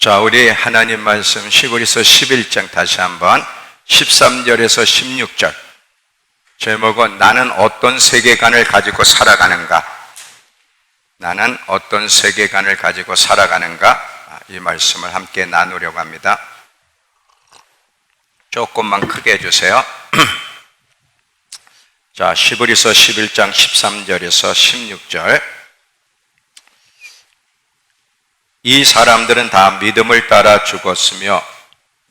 자, 우리 하나님 말씀 히브리서 11장 다시 한번 13절에서 16절 제목은 나는 어떤 세계관을 가지고 살아가는가? 나는 어떤 세계관을 가지고 살아가는가? 이 말씀을 함께 나누려고 합니다. 조금만 크게 해주세요. 자, 히브리서 11장 13절에서 16절 이 사람들은 다 믿음을 따라 죽었으며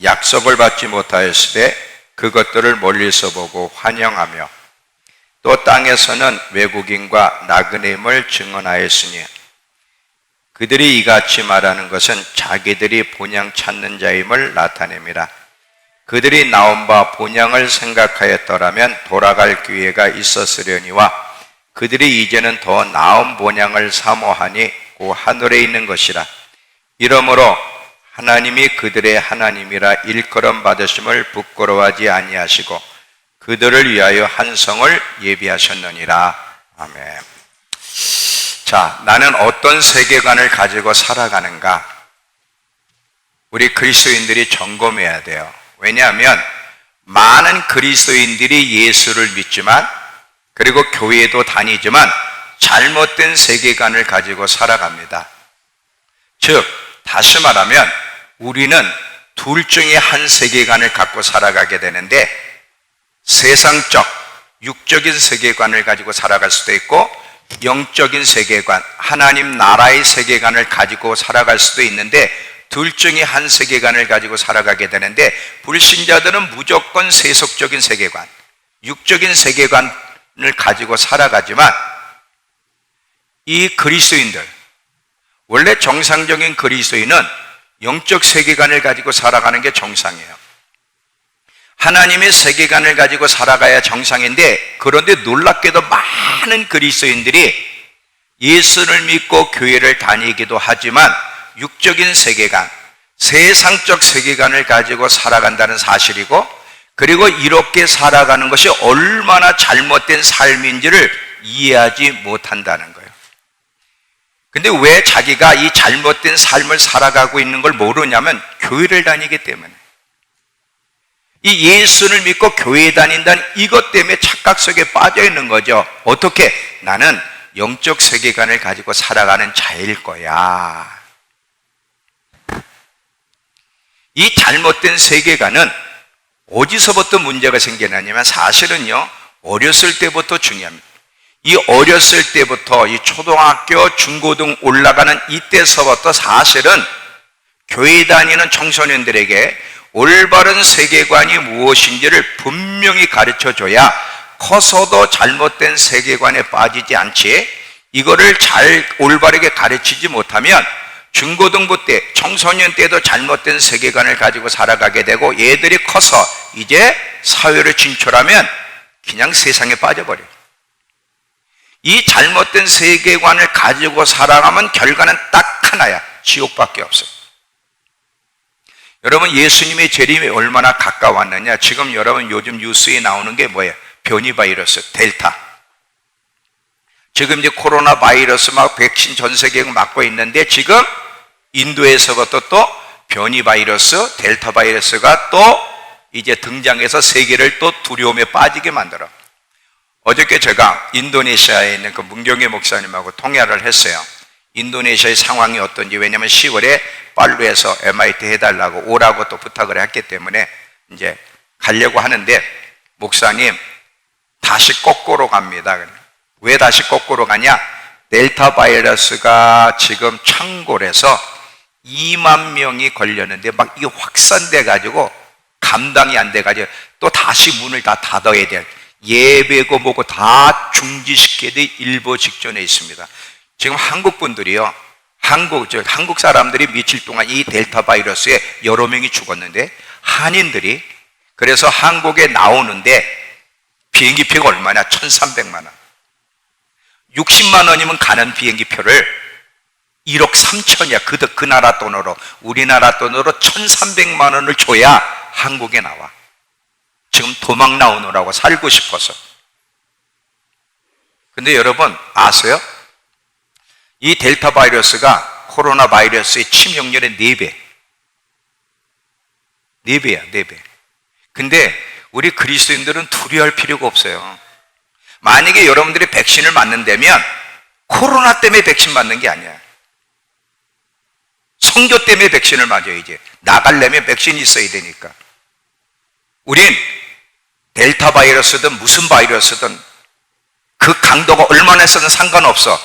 약속을 받지 못하였으되 그것들을 멀리서 보고 환영하며 또 땅에서는 외국인과 나그네임을 증언하였으니 그들이 이같이 말하는 것은 자기들이 본향 찾는 자임을 나타냅니다. 그들이 나온 바 본향을 생각하였더라면 돌아갈 기회가 있었으려니와 그들이 이제는 더 나은 본향을 사모하니 그 하늘에 있는 것이라. 이러므로 하나님이 그들의 하나님이라 일컬음 받으심을 부끄러워하지 아니하시고 그들을 위하여 한 성을 예비하셨느니라. 아멘. 자, 나는 어떤 세계관을 가지고 살아가는가? 우리 그리스도인들이 점검해야 돼요. 왜냐하면 많은 그리스도인들이 예수를 믿지만 그리고 교회도 다니지만 잘못된 세계관을 가지고 살아갑니다. 즉 다시 말하면 우리는 둘 중에 한 세계관을 갖고 살아가게 되는데 세상적, 육적인 세계관을 가지고 살아갈 수도 있고 영적인 세계관, 하나님 나라의 세계관을 가지고 살아갈 수도 있는데 둘 중에 한 세계관을 가지고 살아가게 되는데 불신자들은 무조건 세속적인 세계관, 육적인 세계관을 가지고 살아가지만 이 그리스도인들, 원래 정상적인 그리스도인은 영적 세계관을 가지고 살아가는 게 정상이에요. 하나님의 세계관을 가지고 살아가야 정상인데 그런데 놀랍게도 많은 그리스도인들이 예수를 믿고 교회를 다니기도 하지만 육적인 세계관, 세상적 세계관을 가지고 살아간다는 사실이고 그리고 이렇게 살아가는 것이 얼마나 잘못된 삶인지를 이해하지 못한다는 거예요. 근데 왜 자기가 이 잘못된 삶을 살아가고 있는 걸 모르냐면 교회를 다니기 때문에 이 예수를 믿고 교회에 다닌다는 이것 때문에 착각 속에 빠져 있는 거죠. 어떻게? 나는 영적 세계관을 가지고 살아가는 자일 거야. 이 잘못된 세계관은 어디서부터 문제가 생겨나냐면 사실은요 어렸을 때부터 중요합니다. 이 어렸을 때부터 이 초등학교, 중고등 올라가는 이때서부터 사실은 교회 다니는 청소년들에게 올바른 세계관이 무엇인지를 분명히 가르쳐줘야 커서도 잘못된 세계관에 빠지지 않지 이거를 잘 올바르게 가르치지 못하면 중고등부 때, 청소년 때도 잘못된 세계관을 가지고 살아가게 되고 얘들이 커서 이제 사회를 진출하면 그냥 세상에 빠져버려요. 이 잘못된 세계관을 가지고 살아가면 결과는 딱 하나야. 지옥밖에 없어요. 여러분 예수님의 재림이 얼마나 가까웠느냐. 지금 여러분 요즘 뉴스에 나오는 게 뭐예요? 변이 바이러스, 델타. 지금 이제 코로나 바이러스 막 백신 전 세계가 맞고 있는데 지금 인도에서부터 또 변이 바이러스, 델타 바이러스가 또 이제 등장해서 세계를 또 두려움에 빠지게 만들어. 어저께 제가 인도네시아에 있는 그 문경의 목사님하고 통화를 했어요. 인도네시아의 상황이 어떤지. 왜냐하면 10월에 팔루에서 MIT 해달라고 오라고 또 부탁을 했기 때문에 이제 가려고 하는데 목사님 다시 거꾸로 갑니다. 왜 다시 거꾸로 가냐? 델타 바이러스가 지금 창궐해서 2만 명이 걸렸는데 막 이게 확산돼 가지고 감당이 안 돼 가지고 또 다시 문을 다 닫아야 돼요. 예배고 뭐고 다 중지시켜야 될 일보 직전에 있습니다. 지금 한국 분들이요, 한국 사람들이 며칠 동안 이 델타 바이러스에 여러 명이 죽었는데 한인들이 그래서 한국에 나오는데 비행기표가 얼마냐? 1,300만 원. 60만 원이면 가는 비행기표를 1억 3천이야. 그 나라 돈으로, 우리나라 돈으로 1,300만 원을 줘야 한국에 나와. 지금 도망 나오느라고 살고 싶어서. 근데 여러분 아세요? 이 델타 바이러스가 코로나 바이러스의 치명률의 4배, 4배야, 4배. 근데 우리 그리스도인들은 두려워할 필요가 없어요. 만약에 여러분들이 백신을 맞는다면 코로나 때문에 백신 맞는 게 아니야. 선교 때문에 백신을 맞아야지. 나가려면 백신이 있어야 되니까. 우린 델타 바이러스든 무슨 바이러스든 그 강도가 얼마나 세든 상관없어.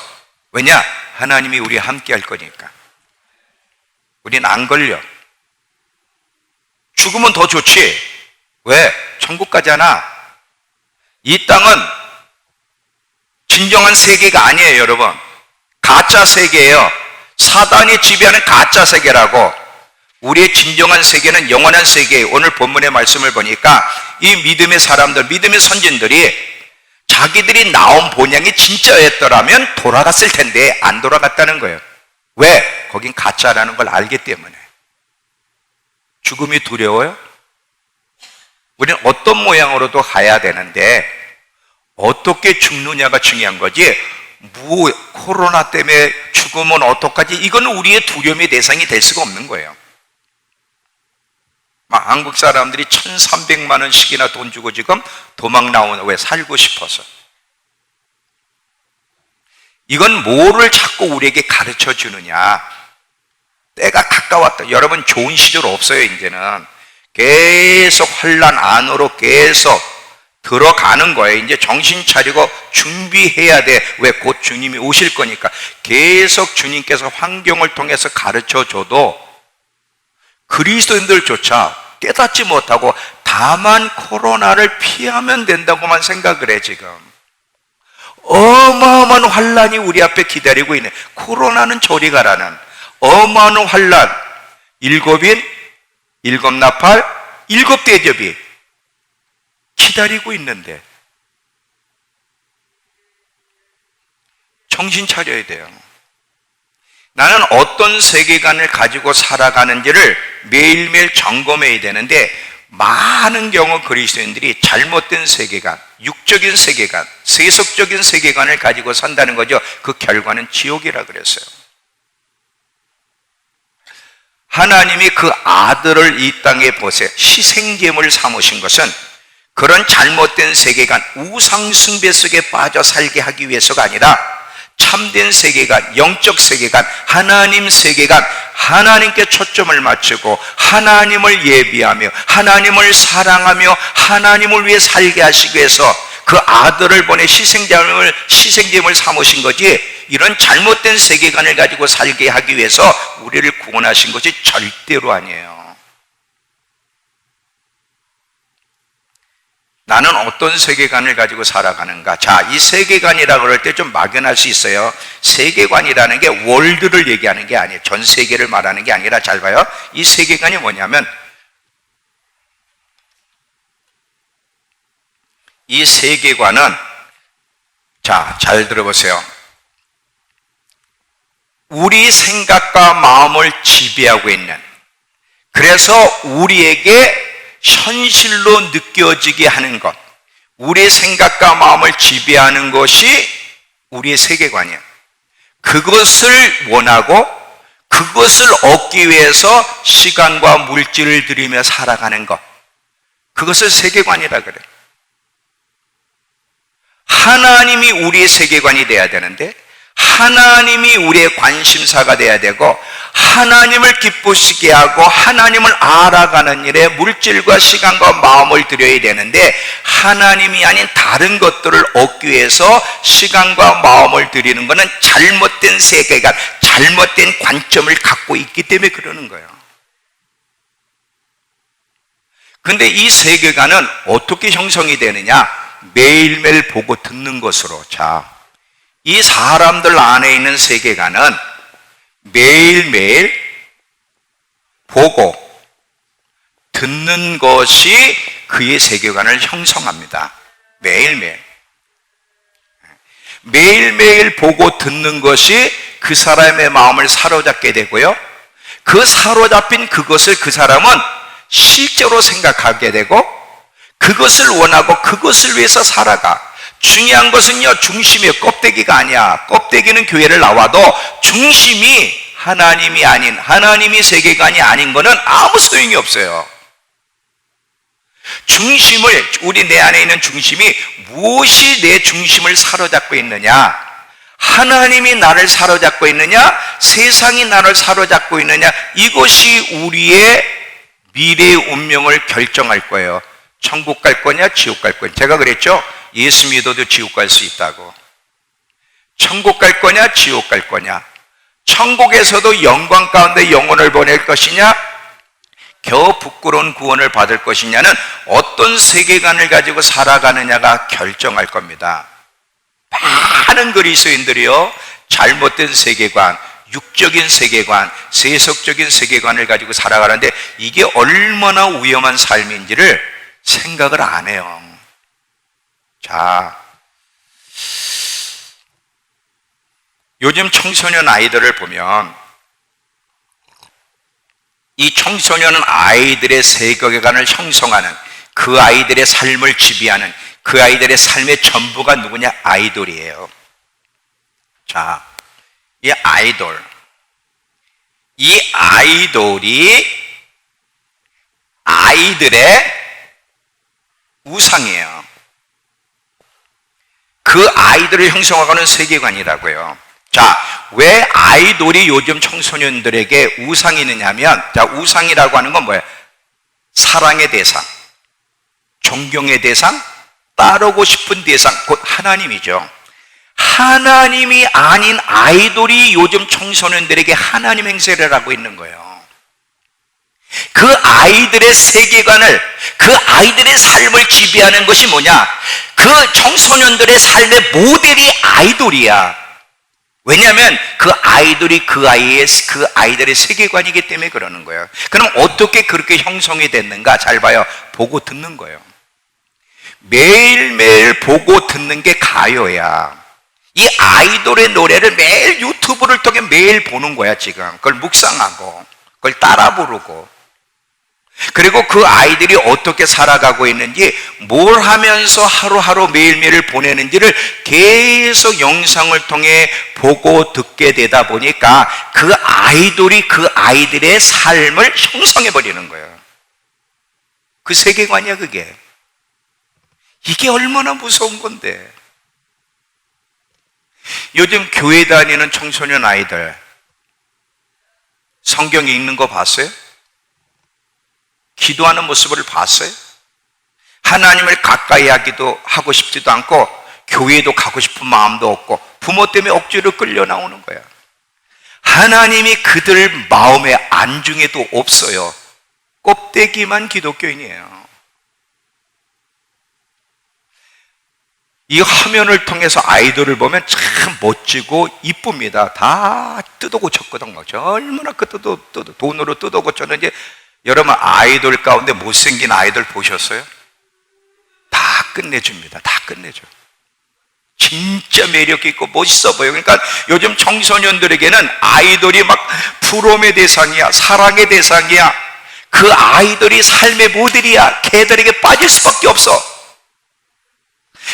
왜냐? 하나님이 우리와 함께 할 거니까. 우린 안 걸려. 죽으면 더 좋지. 왜? 천국 가잖아. 이 땅은 진정한 세계가 아니에요, 여러분. 가짜 세계예요. 사단이 지배하는 가짜 세계라고. 우리의 진정한 세계는 영원한 세계예요. 오늘 본문의 말씀을 보니까 이 믿음의 사람들, 믿음의 선진들이 자기들이 나온 본향이 진짜였더라면 돌아갔을 텐데 안 돌아갔다는 거예요. 왜? 거긴 가짜라는 걸 알기 때문에. 죽음이 두려워요? 우리는 어떤 모양으로도 가야 되는데 어떻게 죽느냐가 중요한 거지. 코로나 때문에 죽으면 어떡하지? 이건 우리의 두려움의 대상이 될 수가 없는 거예요. 한국 사람들이 1,300만 원씩이나 돈 주고 지금 도망 나오는, 왜? 살고 싶어서. 이건 뭐를 자꾸 우리에게 가르쳐 주느냐. 때가 가까웠다. 여러분, 좋은 시절 없어요. 이제는 계속 환난 안으로 계속 들어가는 거예요. 이제 정신 차리고 준비해야 돼. 왜? 곧 주님이 오실 거니까. 계속 주님께서 환경을 통해서 가르쳐 줘도 그리스도인들조차 깨닫지 못하고 다만 코로나를 피하면 된다고만 생각을 해. 지금 어마어마한 환란이 우리 앞에 기다리고 있네. 코로나는 저리 가라는 어마어마한 환란. 7인 7나팔 7대접이 기다리고 있는데 정신 차려야 돼요. 나는 어떤 세계관을 가지고 살아가는지를 매일매일 점검해야 되는데 많은 경우 그리스도인들이 잘못된 세계관, 육적인 세계관, 세속적인 세계관을 가지고 산다는 거죠. 그 결과는 지옥이라 그랬어요. 하나님이 그 아들을 이 땅에 보세 희생제물 삼으신 것은 그런 잘못된 세계관, 우상숭배 속에 빠져 살게 하기 위해서가 아니라 참된 세계관, 영적 세계관, 하나님 세계관, 하나님께 초점을 맞추고 하나님을 예비하며 하나님을 사랑하며 하나님을 위해 살게 하시기 위해서 그 아들을 보내 희생제물 삼으신 거지, 이런 잘못된 세계관을 가지고 살게 하기 위해서 우리를 구원하신 것이 절대로 아니에요. 나는 어떤 세계관을 가지고 살아가는가? 자, 이 세계관이라고 그럴 때 좀 막연할 수 있어요. 세계관이라는 게 월드를 얘기하는 게 아니에요. 전 세계를 말하는 게 아니라, 잘 봐요. 이 세계관이 뭐냐면, 이 세계관은, 자, 잘 들어보세요. 우리 생각과 마음을 지배하고 있는, 그래서 우리에게 현실로 느껴지게 하는 것, 우리의 생각과 마음을 지배하는 것이 우리의 세계관이에요. 그것을 원하고 그것을 얻기 위해서 시간과 물질을 들이며 살아가는 것, 그것을 세계관이라 그래요. 하나님이 우리의 세계관이 돼야 되는데, 하나님이 우리의 관심사가 돼야 되고, 하나님을 기쁘시게 하고 하나님을 알아가는 일에 물질과 시간과 마음을 들여야 되는데, 하나님이 아닌 다른 것들을 얻기 위해서 시간과 마음을 들이는 것은 잘못된 세계관, 잘못된 관점을 갖고 있기 때문에 그러는 거예요. 근데 이 세계관은 어떻게 형성이 되느냐? 매일매일 보고 듣는 것으로. 자, 이 사람들 안에 있는 세계관은 매일매일 보고 듣는 것이 그의 세계관을 형성합니다. 매일매일. 매일매일 보고 듣는 것이 그 사람의 마음을 사로잡게 되고요. 그 사로잡힌 그것을 그 사람은 실제로 생각하게 되고, 그것을 원하고 그것을 위해서 살아가. 중요한 것은요, 중심이에요. 껍데기가 아니야. 껍데기는 교회를 나와도 중심이 하나님이 아닌, 하나님이 세계관이 아닌 거는 아무 소용이 없어요. 중심을, 우리 내 안에 있는 중심이 무엇이 내 중심을 사로잡고 있느냐? 하나님이 나를 사로잡고 있느냐? 세상이 나를 사로잡고 있느냐? 이것이 우리의 미래의 운명을 결정할 거예요. 천국 갈 거냐, 지옥 갈 거냐. 제가 그랬죠? 예수 믿어도 지옥 갈 수 있다고. 천국 갈 거냐, 지옥 갈 거냐. 천국에서도 영광 가운데 영혼을 보낼 것이냐, 겨우 부끄러운 구원을 받을 것이냐는 어떤 세계관을 가지고 살아가느냐가 결정할 겁니다. 많은 그리스도인들이요, 잘못된 세계관, 육적인 세계관, 세속적인 세계관을 가지고 살아가는데 이게 얼마나 위험한 삶인지를 생각을 안 해요. 자, 요즘 청소년 아이들을 보면 이 청소년 아이들의 세계관을 형성하는, 그 아이들의 삶을 지배하는, 그 아이들의 삶의 전부가 누구냐? 아이돌이에요. 자, 이 아이돌이 아이들의 우상이에요. 그 아이들을 형성하는 세계관이라고요. 자, 왜 아이돌이 요즘 청소년들에게 우상이 있느냐면, 자, 우상이라고 하는 건 뭐예요? 사랑의 대상, 존경의 대상, 따르고 싶은 대상, 곧 하나님이죠. 하나님이 아닌 아이돌이 요즘 청소년들에게 하나님 행세를 하고 있는 거예요. 그 아이들의 세계관을, 그 아이들의 삶을 지배하는 것이 뭐냐? 그 청소년들의 삶의 모델이 아이돌이야. 왜냐하면 그 아이돌이 그 아이들의 세계관이기 때문에 그러는 거예요. 그럼 어떻게 그렇게 형성이 됐는가? 잘 봐요. 보고 듣는 거예요. 매일매일 보고 듣는 게 가요야. 이 아이돌의 노래를 매일 유튜브를 통해 매일 보는 거야, 지금. 그걸 묵상하고, 그걸 따라 부르고. 그리고 그 아이들이 어떻게 살아가고 있는지, 뭘 하면서 하루하루 매일매일 보내는지를 계속 영상을 통해 보고 듣게 되다 보니까 그 아이돌이 그 아이들의 삶을 형성해 버리는 거예요. 그 세계관이야, 그게. 이게 얼마나 무서운 건데. 요즘 교회 다니는 청소년 아이들 성경 읽는 거 봤어요? 기도하는 모습을 봤어요? 하나님을 가까이 하기도 하고 싶지도 않고 교회도 가고 싶은 마음도 없고 부모 때문에 억지로 끌려 나오는 거야. 하나님이 그들 마음에 안중에도 없어요. 껍데기만 기독교인이에요. 이 화면을 통해서 아이돌을 보면 참 멋지고 이쁩니다. 다 뜯어 고쳤거든요. 얼마나 돈으로 뜯어 고쳤는지. 여러분, 아이돌 가운데 못생긴 아이돌 보셨어요? 다 끝내줍니다. 다 끝내줘. 진짜 매력 있고 멋있어 보여요. 그러니까 요즘 청소년들에게는 아이돌이 막 부러움의 대상이야, 사랑의 대상이야. 그 아이돌이 삶의 모델이야. 걔들에게 빠질 수밖에 없어.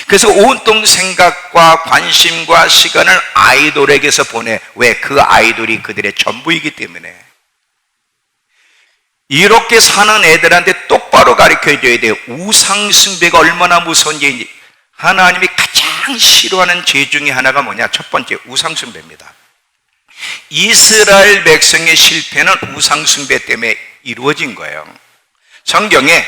그래서 온통 생각과 관심과 시간을 아이돌에게서 보내. 왜? 그 아이돌이 그들의 전부이기 때문에. 이렇게 사는 애들한테 똑바로 가르쳐줘야 돼요. 우상숭배가 얼마나 무서운지. 하나님이 가장 싫어하는 죄 중에 하나가 뭐냐? 첫 번째, 우상숭배입니다. 이스라엘 백성의 실패는 우상숭배 때문에 이루어진 거예요. 성경에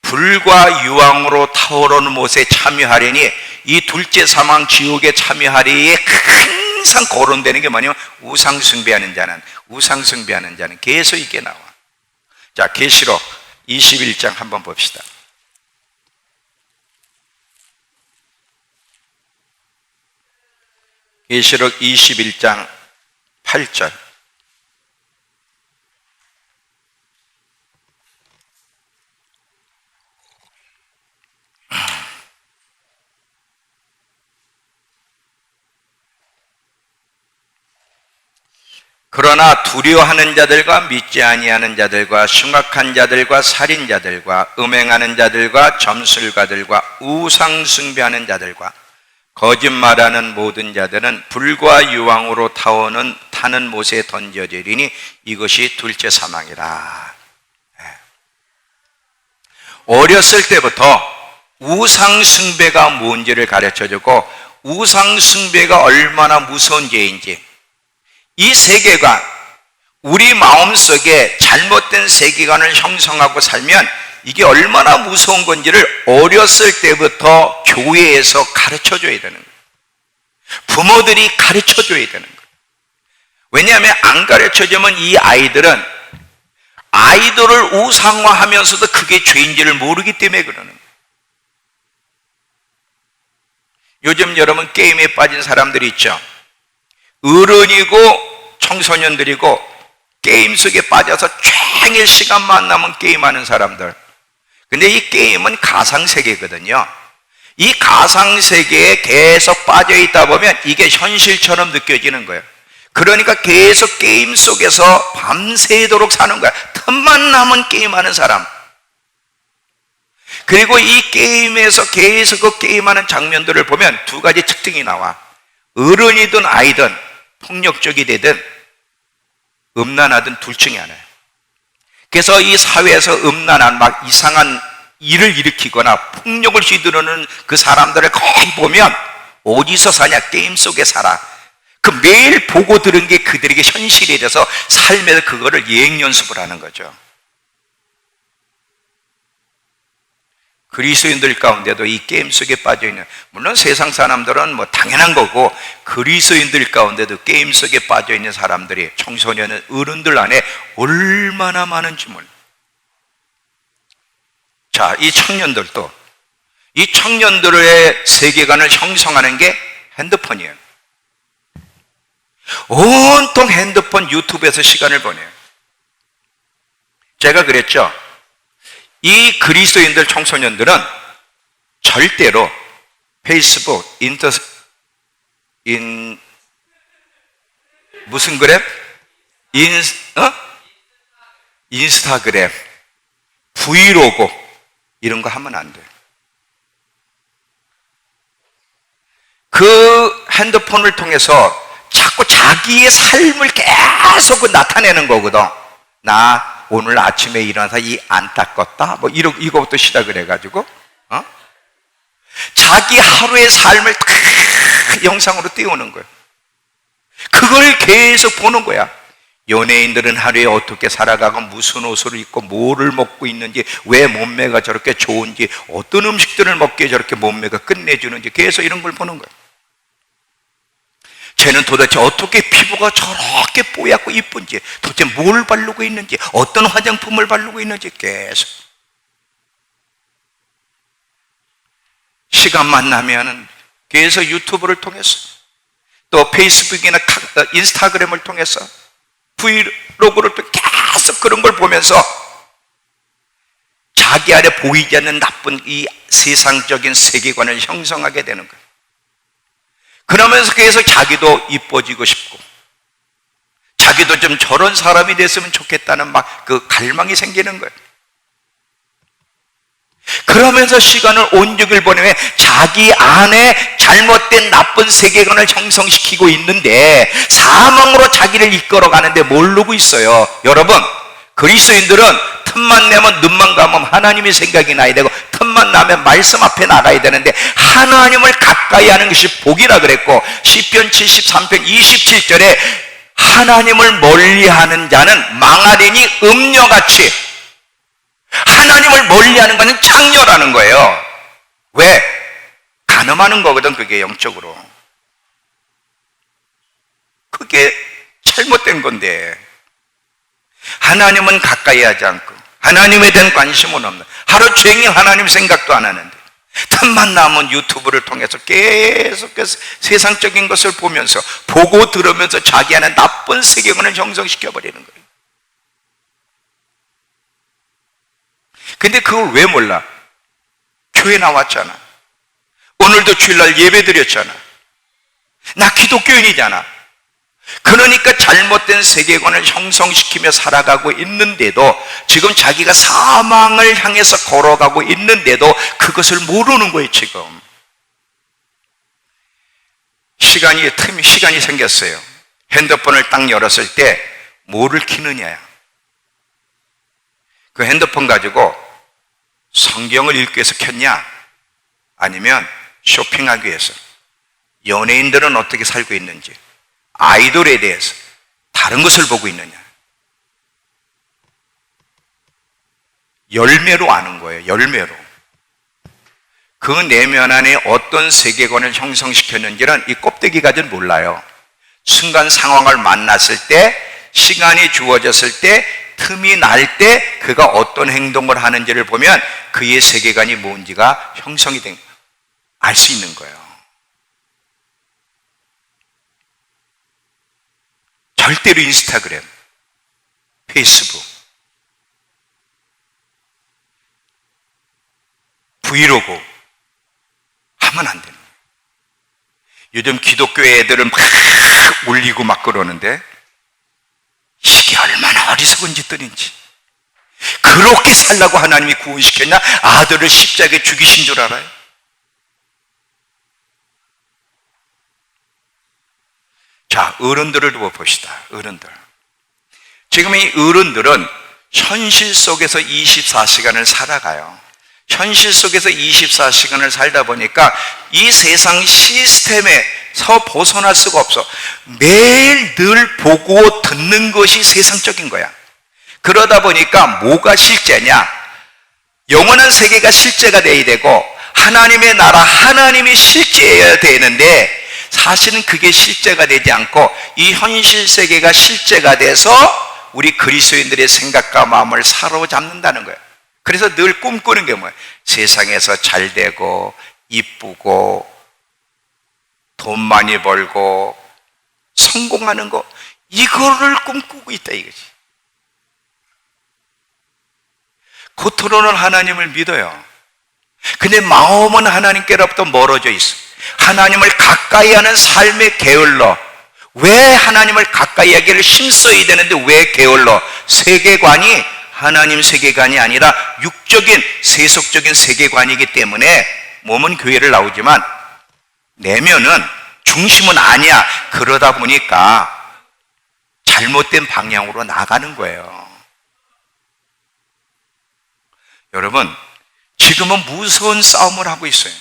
불과 유황으로 타오르는 못에 참여하려니 이 둘째 사망 지옥에 참여하리에 항상 거론되는 게 뭐냐면 우상숭배하는 자는 계속 이게 나와. 자, 계시록 21장 한번 봅시다. 계시록 21장 8절. 그러나 두려워하는 자들과 믿지 아니하는 자들과 흉악한 자들과 살인자들과 음행하는 자들과 점술가들과 우상숭배하는 자들과 거짓말하는 모든 자들은 불과 유황으로 타는 못에 던져지리니 이것이 둘째 사망이라. 어렸을 때부터 우상숭배가 뭔지를 가르쳐주고 우상숭배가 얼마나 무서운 죄인지, 이 세계관, 우리 마음속에 잘못된 세계관을 형성하고 살면 이게 얼마나 무서운 건지를 어렸을 때부터 교회에서 가르쳐줘야 되는 거예요. 부모들이 가르쳐줘야 되는 거예요. 왜냐하면 안 가르쳐주면 이 아이들은 아이돌을 우상화하면서도 그게 죄인지를 모르기 때문에 그러는 거예요. 요즘 여러분 게임에 빠진 사람들이 있죠. 어른이고 청소년들이고 게임 속에 빠져서 종일 시간만 남은 게임하는 사람들. 근데 이 게임은 가상세계거든요. 이 가상세계에 계속 빠져있다 보면 이게 현실처럼 느껴지는 거예요. 그러니까 계속 게임 속에서 밤새도록 사는 거야. 틈만 나면 게임하는 사람. 그리고 이 게임에서 계속 그 게임하는 장면들을 보면 두 가지 특징이 나와. 어른이든 아이든 폭력적이 되든 음란하든 둘 중에 하나예요. 그래서 이 사회에서 음란한 막 이상한 일을 일으키거나 폭력을 휘두르는 그 사람들을 거의 보면 어디서 사냐? 게임 속에 살아. 그 매일 보고 들은 게 그들에게 현실이 돼서 삶에서 그거를 예행연습을 하는 거죠. 그리스도인들 가운데도 이 게임 속에 빠져있는, 물론 세상 사람들은 뭐 당연한 거고, 그리스도인들 가운데도 게임 속에 빠져있는 사람들이, 청소년은 어른들 안에 얼마나 많은지 몰라요. 자, 이 청년들도, 이 청년들의 세계관을 형성하는 게 핸드폰이에요. 온통 핸드폰, 유튜브에서 시간을 보내요. 제가 그랬죠. 이 그리스도인들 청소년들은 절대로 페이스북, 무슨 그램? 인스타그램, 브이로그 이런 거 하면 안 돼요. 그 핸드폰을 통해서 자꾸 자기의 삶을 계속 나타내는 거거든. 나 오늘 아침에 일어나서 이 안 닦았다, 뭐 이거부터 시작을 해가지고 자기 하루의 삶을 다 영상으로 띄우는 거예요. 그걸 계속 보는 거야. 연예인들은 하루에 어떻게 살아가고 무슨 옷을 입고 뭐를 먹고 있는지, 왜 몸매가 저렇게 좋은지, 어떤 음식들을 먹기에 저렇게 몸매가 끝내주는지 계속 이런 걸 보는 거예요. 쟤는 도대체 어떻게 피부가 저렇게 뽀얗고 이쁜지, 도대체 뭘 바르고 있는지, 어떤 화장품을 바르고 있는지 계속. 시간만 나면은 계속 유튜브를 통해서, 또 페이스북이나 인스타그램을 통해서, 브이로그를 통해 계속 그런 걸 보면서 자기 안에 보이지 않는 나쁜 이 세상적인 세계관을 형성하게 되는 거예요. 그러면서 계속 자기도 이뻐지고 싶고, 자기도 좀 저런 사람이 됐으면 좋겠다는 막 그 갈망이 생기는 거예요. 그러면서 시간을 온종일 보내면 자기 안에 잘못된 나쁜 세계관을 형성시키고 있는데, 사망으로 자기를 이끌어 가는데 모르고 있어요. 여러분, 그리스도인들은 틈만 내면 눈만 감으면 하나님의 생각이 나야 되고, 틈만 나면 말씀 앞에 나가야 되는데, 하나님을 가까이 하는 것이 복이라 그랬고, 시편 73편 27절에 하나님을 멀리하는 자는 망하리니 음녀같이, 하나님을 멀리하는 것은 창녀라는 거예요. 왜? 간음하는 거거든. 그게 영적으로. 그게 잘못된 건데, 하나님은 가까이 하지 않고 하나님에 대한 관심은 없는, 하루 종일 하나님 생각도 안 하는데 틈만 나면 유튜브를 통해서 계속해서 세상적인 것을 보면서, 보고 들으면서 자기 안에 나쁜 세계관을 형성시켜버리는 거예요. 근데 그걸 왜 몰라? 교회 나왔잖아. 오늘도 주일날 예배 드렸잖아. 나 기독교인이잖아. 그러니까 잘못된 세계관을 형성시키며 살아가고 있는데도, 지금 자기가 사망을 향해서 걸어가고 있는데도 그것을 모르는 거예요. 지금 시간이 생겼어요. 핸드폰을 딱 열었을 때 뭐를 키느냐야. 그 핸드폰 가지고 성경을 읽기 위해서 켰냐? 아니면 쇼핑하기 위해서? 연예인들은 어떻게 살고 있는지, 아이돌에 대해서 다른 것을 보고 있느냐? 열매로 아는 거예요. 열매로. 그 내면 안에 어떤 세계관을 형성시켰는지는 이 껍데기가는 몰라요. 순간 상황을 만났을 때, 시간이 주어졌을 때, 틈이 날 때 그가 어떤 행동을 하는지를 보면 그의 세계관이 뭔지가 형성이 된, 알 수 있는 거예요. 절대로 인스타그램, 페이스북, 브이로그 하면 안 되는 거예요. 요즘 기독교 애들은 막 울리고 막 그러는데 이게 얼마나 어리석은 짓들인지. 그렇게 살라고 하나님이 구원시켰냐? 아들을 십자가에 죽이신 줄 알아요? 자, 어른들을 두고 봅시다. 어른들. 지금 이 어른들은 현실 속에서 24시간을 살아가요. 현실 속에서 24시간을 살다 보니까 이 세상 시스템에서 벗어날 수가 없어. 매일 늘 보고 듣는 것이 세상적인 거야. 그러다 보니까 뭐가 실제냐? 영원한 세계가 실제가 돼야 되고 하나님의 나라, 하나님이 실제여야 되는데 사실은 그게 실제가 되지 않고 이 현실 세계가 실제가 돼서 우리 그리스도인들의 생각과 마음을 사로잡는다는 거예요. 그래서 늘 꿈꾸는 게 뭐예요? 세상에서 잘 되고 이쁘고 돈 많이 벌고 성공하는 거, 이거를 꿈꾸고 있다 이거지. 겉으로는 하나님을 믿어요. 근데 마음은 하나님께로부터 멀어져 있어. 하나님을 가까이 하는 삶에 게을러. 왜 하나님을 가까이 하기를 힘써야 되는데 왜 게을러? 세계관이 하나님 세계관이 아니라 육적인 세속적인 세계관이기 때문에 몸은 교회를 나오지만 내면은 중심은 아니야. 그러다 보니까 잘못된 방향으로 나가는 거예요. 여러분, 지금은 무서운 싸움을 하고 있어요.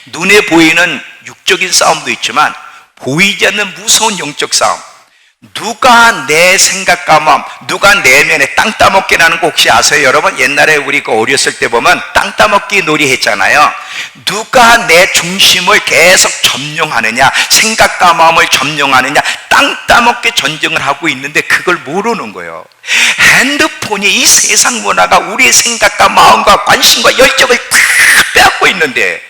눈에 보이는 육적인 싸움도 있지만 보이지 않는 무서운 영적 싸움. 누가 내 생각과 마음, 누가 내면에 땅 따먹기 라는 거 혹시 아세요? 여러분, 옛날에 우리가 어렸을 때 보면 땅 따먹기 놀이 했잖아요. 누가 내 중심을 계속 점령하느냐, 생각과 마음을 점령하느냐, 땅 따먹기 전쟁을 하고 있는데 그걸 모르는 거예요. 핸드폰이 이 세상 문화가 우리의 생각과 마음과 관심과 열정을 다 빼앗고 있는데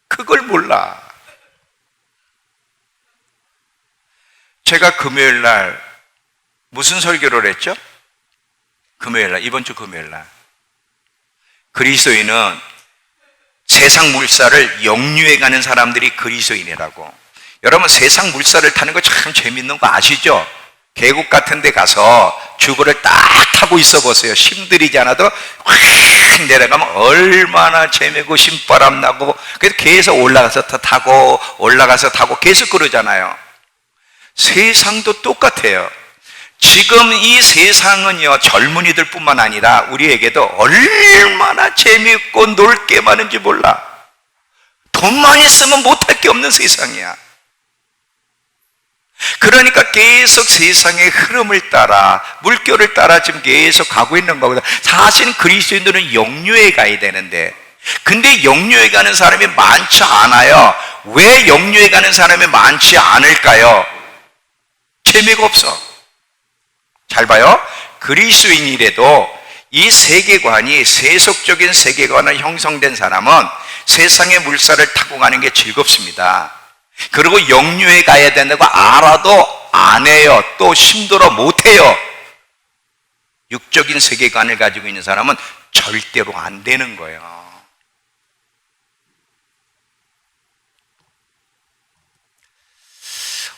그걸 몰라. 제가 금요일 날 무슨 설교를 했죠? 금요일 날, 이번 주 금요일 날. 그리스도인은 세상 물살을 역류해 가는 사람들이 그리스도인이라고. 여러분, 세상 물살을 타는 거 참 재밌는 거 아시죠? 계곡 같은 데 가서 주거를 딱 타고 있어 보세요. 힘들이지 않아도 확 내려가면 얼마나 재미고 신바람 나고, 그래서 계속 올라가서 타고 올라가서 타고 계속 그러잖아요. 세상도 똑같아요. 지금 이 세상은요, 젊은이들 뿐만 아니라 우리에게도 얼마나 재미있고 놀 게 많은지 몰라. 돈만 있으면 못할 게 없는 세상이야. 그러니까 계속 세상의 흐름을 따라, 물결을 따라 지금 계속 가고 있는 거거든. 사실 그리스도인들은 역류에 가야 되는데, 근데 역류에 가는 사람이 많지 않아요. 왜 역류에 가는 사람이 많지 않을까요? 재미가 없어. 잘 봐요. 그리스도인이라도 이 세계관이 세속적인 세계관을 형성된 사람은 세상의 물살을 타고 가는 게 즐겁습니다. 그리고 역류에 가야 된다고 알아도 안 해요. 또 힘들어 못 해요. 육적인 세계관을 가지고 있는 사람은 절대로 안 되는 거예요.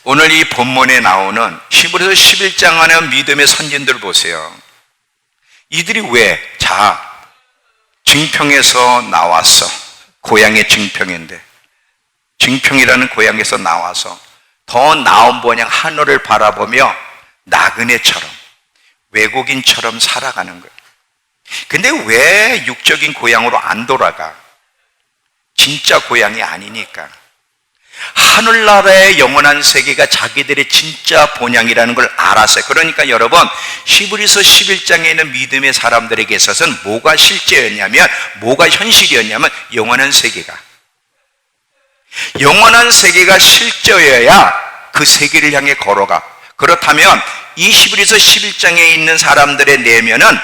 오늘 이 본문에 나오는 히브리서 11장 안에 믿음의 선진들 보세요. 이들이 왜? 자, 증평에서 나왔어. 고향의 증평인데, 증평이라는 고향에서 나와서 더 나은 번영 하늘을 바라보며 나그네처럼 외국인처럼 살아가는 거예요. 근데 왜 육적인 고향으로 안 돌아가? 진짜 고향이 아니니까. 하늘나라의 영원한 세계가 자기들의 진짜 본향이라는 걸 알았어요. 그러니까 여러분, 히브리서 11장에 있는 믿음의 사람들에게 있어서는 뭐가 실제였냐면, 뭐가 현실이었냐면 영원한 세계가, 영원한 세계가 실제여야 그 세계를 향해 걸어가. 그렇다면 이 히브리서 11장에 있는 사람들의 내면은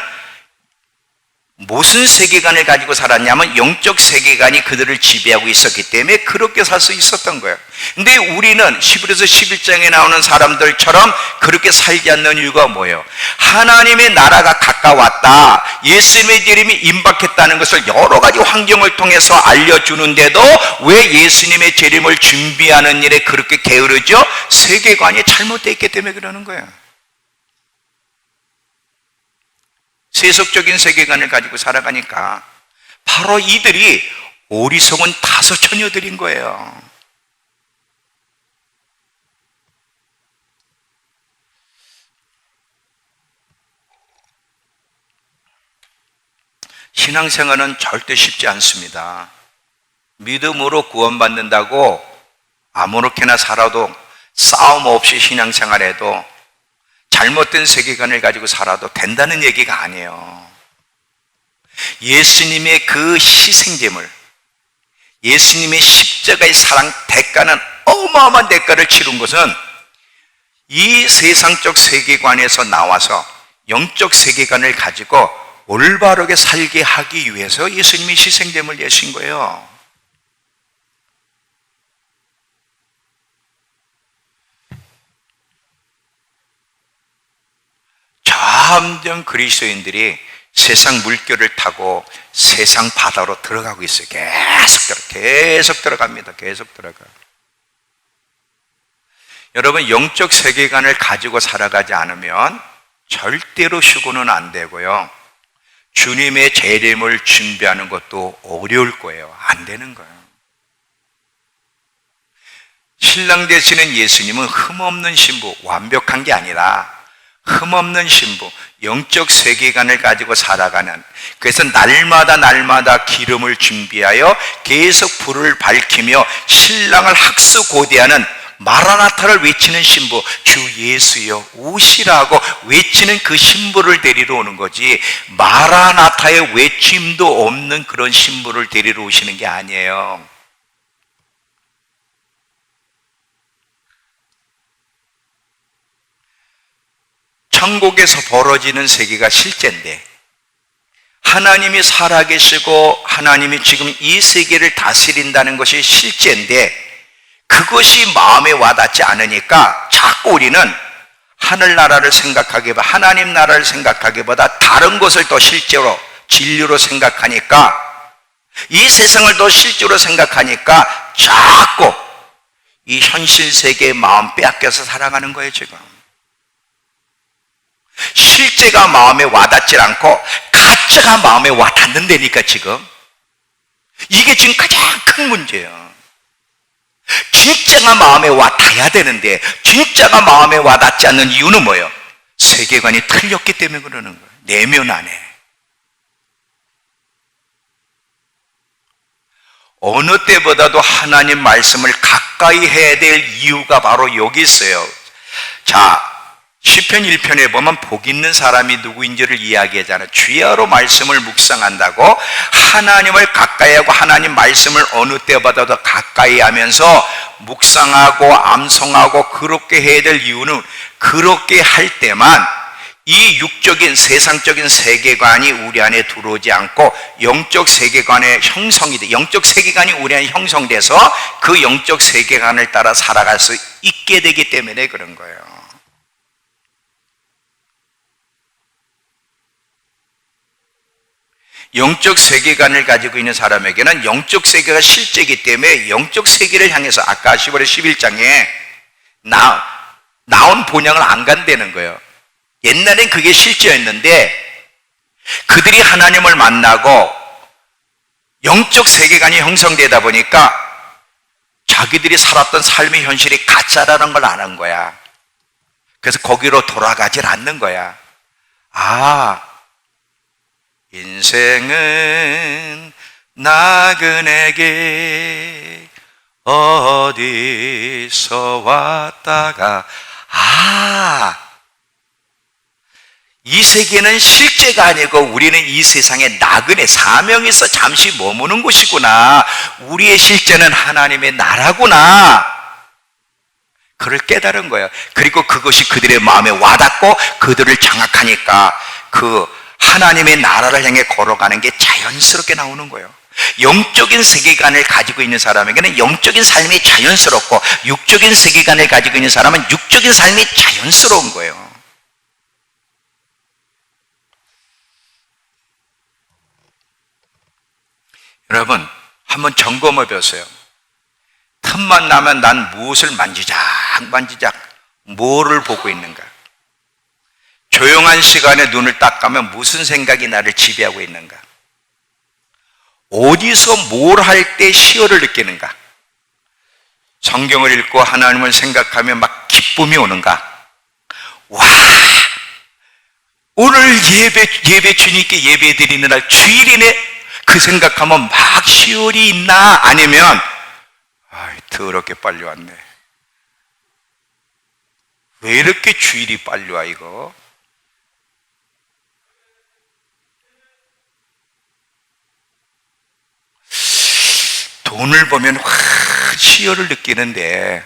무슨 세계관을 가지고 살았냐면 영적 세계관이 그들을 지배하고 있었기 때문에 그렇게 살 수 있었던 거예요. 근데 우리는 히브리서 11장에 나오는 사람들처럼 그렇게 살지 않는 이유가 뭐예요? 하나님의 나라가 가까웠다, 예수님의 이름이 임박했다는 것을 여러 가지 환경을 통해서 알려주는데도 왜 예수님의 재림을 준비하는 일에 그렇게 게으르죠? 세계관이 잘못되어 있기 때문에 그러는 거예요. 세속적인 세계관을 가지고 살아가니까 바로 이들이 어리석은 다섯 처녀들인 거예요. 신앙생활은 절대 쉽지 않습니다. 믿음으로 구원받는다고 아무렇게나 살아도, 싸움 없이 신앙생활해도, 잘못된 세계관을 가지고 살아도 된다는 얘기가 아니에요. 예수님의 그 희생제물, 예수님의 십자가의 사랑 대가는 어마어마한 대가를 치른 것은 이 세상적 세계관에서 나와서 영적 세계관을 가지고 올바르게 살게 하기 위해서 예수님이 희생제물을 내신 거예요. 점점 그리스도인들이 세상 물결을 타고 세상 바다로 들어가고 있어요. 계속 들어갑니다. 계속 들어가. 여러분, 영적 세계관을 가지고 살아가지 않으면 절대로 휴고는 안 되고요, 주님의 재림을 준비하는 것도 어려울 거예요. 안 되는 거예요. 신랑 되시는 예수님은 흠없는 신부, 완벽한 게 아니라 흠없는 신부, 영적 세계관을 가지고 살아가는, 그래서 날마다 기름을 준비하여 계속 불을 밝히며 신랑을 학수고대하는 마라나타를 외치는 신부, 주 예수여 오시라고 외치는 그 신부를 데리러 오는 거지, 마라나타의 외침도 없는 그런 신부를 데리러 오시는 게 아니에요. 천국에서 벌어지는 세계가 실제인데, 하나님이 살아계시고 하나님이 지금 이 세계를 다스린다는 것이 실제인데, 그것이 마음에 와닿지 않으니까 자꾸 우리는 하늘나라를 생각하기보다, 하나님 나라를 생각하기보다 다른 것을 더 실제로 진리로 생각하니까, 이 세상을 더 실제로 생각하니까 자꾸 이 현실 세계의 마음 빼앗겨서 살아가는 거예요. 지금 실제가 마음에 와닿지 않고 가짜가 마음에 와닿는다니까. 지금 이게 지금 가장 큰 문제예요. 진짜가 마음에 와닿아야 되는데 진짜가 마음에 와닿지 않는 이유는 뭐예요? 세계관이 틀렸기 때문에 그러는 거예요. 내면 안에. 어느 때보다도 하나님 말씀을 가까이 해야 될 이유가 바로 여기 있어요. 자, 시편 1편에 보면 복 있는 사람이 누구인지를 이야기하잖아요. 주야로 말씀을 묵상한다고 하나님을 가까이 하고 하나님 말씀을 어느 때보다도 가까이 하면서 묵상하고 암송하고 그렇게 해야 될 이유는, 그렇게 할 때만 이 육적인 세상적인 세계관이 우리 안에 들어오지 않고 영적 세계관의 형성이 돼, 영적 세계관이 우리 안에 형성돼서 그 영적 세계관을 따라 살아갈 수 있게 되기 때문에 그런 거예요. 영적 세계관을 가지고 있는 사람에게는 영적 세계가 실제이기 때문에 영적 세계를 향해서 아까 10월 11장에 나온 본향을 안 간다는 거예요. 옛날엔 그게 실제였는데 그들이 하나님을 만나고 영적 세계관이 형성되다 보니까 자기들이 살았던 삶의 현실이 가짜라는 걸 아는 거야. 그래서 거기로 돌아가질 않는 거야. 아, 인생은 나그네게 어디서 왔다가, 이 세계는 실제가 아니고 우리는 이 세상에 나그네 사명에서 잠시 머무는 곳이구나. 우리의 실제는 하나님의 나라구나. 그걸 깨달은 거예요. 그리고 그것이 그들의 마음에 와닿고 그들을 장악하니까 그 하나님의 나라를 향해 걸어가는 게 자연스럽게 나오는 거예요. 영적인 세계관을 가지고 있는 사람에게는 영적인 삶이 자연스럽고, 육적인 세계관을 가지고 있는 사람은 육적인 삶이 자연스러운 거예요. 여러분, 한번 점검해 보세요. 틈만 나면 난 무엇을 만지작 뭐를 보고 있는가? 조용한 시간에 눈을 딱 감으면 무슨 생각이 나를 지배하고 있는가? 어디서 뭘 할 때 희열을 느끼는가? 성경을 읽고 하나님을 생각하며 막 기쁨이 오는가? 와, 오늘 예배 주님께 예배 드리는 날 주일이네? 그 생각하면 막 희열이 있나? 아니면 더럽게 빨리 왔네. 왜 이렇게 주일이 빨리 와 이거? 돈을 보면 확 희열을 느끼는데,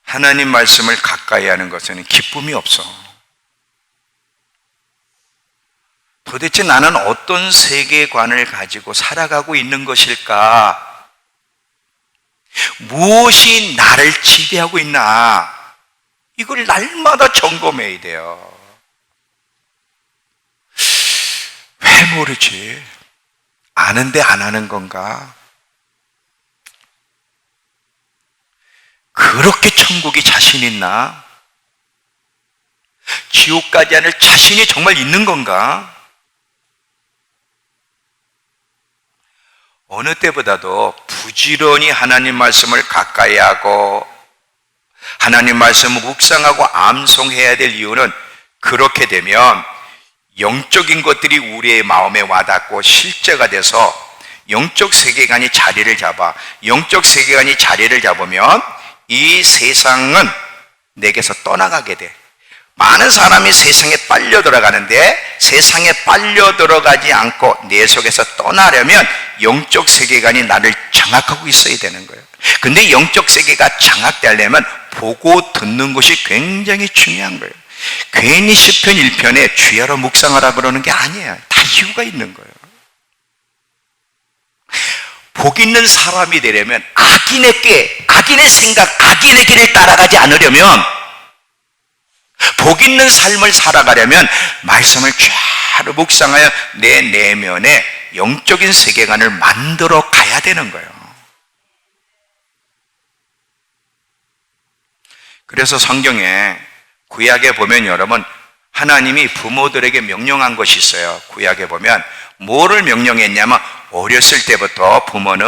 하나님 말씀을 가까이 하는 것에는 기쁨이 없어. 도대체 나는 어떤 세계관을 가지고 살아가고 있는 것일까? 무엇이 나를 지배하고 있나? 이걸 날마다 점검해야 돼요. 왜 모르지? 아는데 안 하는 건가? 그렇게 천국이 자신 있나? 지옥 가지 않을 자신이 정말 있는 건가? 어느 때보다도 부지런히 하나님 말씀을 가까이 하고 하나님 말씀을 묵상하고 암송해야 될 이유는, 그렇게 되면 영적인 것들이 우리의 마음에 와닿고 실제가 돼서 영적 세계관이 자리를 잡아, 영적 세계관이 자리를 잡으면 이 세상은 내게서 떠나가게 돼. 많은 사람이 세상에 빨려 들어가는데, 세상에 빨려 들어가지 않고 내 속에서 떠나려면 영적 세계관이 나를 장악하고 있어야 되는 거예요. 근데 영적 세계가 장악되려면 보고 듣는 것이 굉장히 중요한 거예요. 괜히 시편 1편에 주야로 묵상하라 그러는 게 아니에요. 다 이유가 있는 거예요. 복 있는 사람이 되려면 악인의 생각, 악인의 길을 따라가지 않으려면, 복 있는 삶을 살아가려면 말씀을 쫙 묵상하여 내 내면에 영적인 세계관을 만들어 가야 되는 거예요. 그래서 성경에, 구약에 보면 여러분, 하나님이 부모들에게 명령한 것이 있어요. 구약에 보면 뭐를 명령했냐면, 어렸을 때부터 부모는